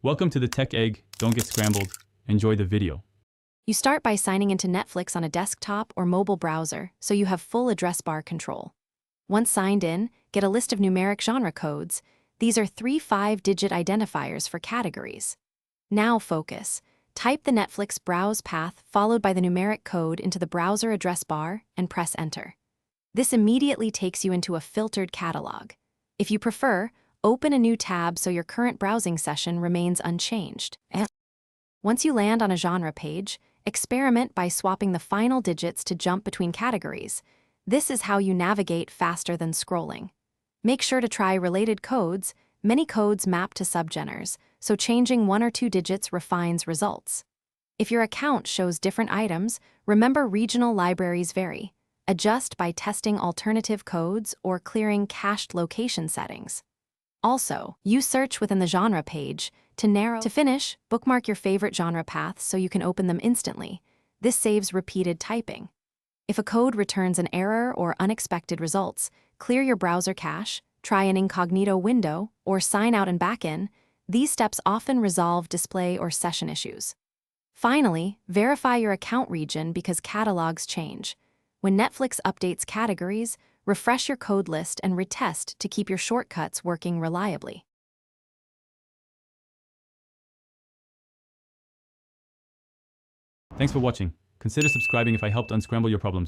Welcome to the Tech Egg. Don't get scrambled. Enjoy the video. You start by signing into Netflix on a desktop or mobile browser so you have full address bar control. Once signed in, get a list of numeric genre codes. These are 3 5-digit identifiers for categories. Now focus. Type the Netflix browse path followed by the numeric code into the browser address bar and press enter. This immediately takes you into a filtered catalog. If you prefer, open a new tab so your current browsing session remains unchanged. Once you land on a genre page, experiment by swapping the final digits to jump between categories. This is how you navigate faster than scrolling. Make sure to try related codes. Many codes map to subgenres, so changing 1 or 2 digits refines results. If your account shows different items, remember regional libraries vary. Adjust by testing alternative codes or clearing cached location settings. Also, use search within the genre page to narrow. To finish, bookmark your favorite genre paths so you can open them instantly. This saves repeated typing. If a code returns an error or unexpected results, clear your browser cache, try an incognito window, or sign out and back in. These steps often resolve display or session issues. Finally, verify your account region because catalogs change. When Netflix updates categories, refresh your code list and retest to keep your shortcuts working reliably. Thanks for watching. Consider subscribing if I helped unscramble your problems.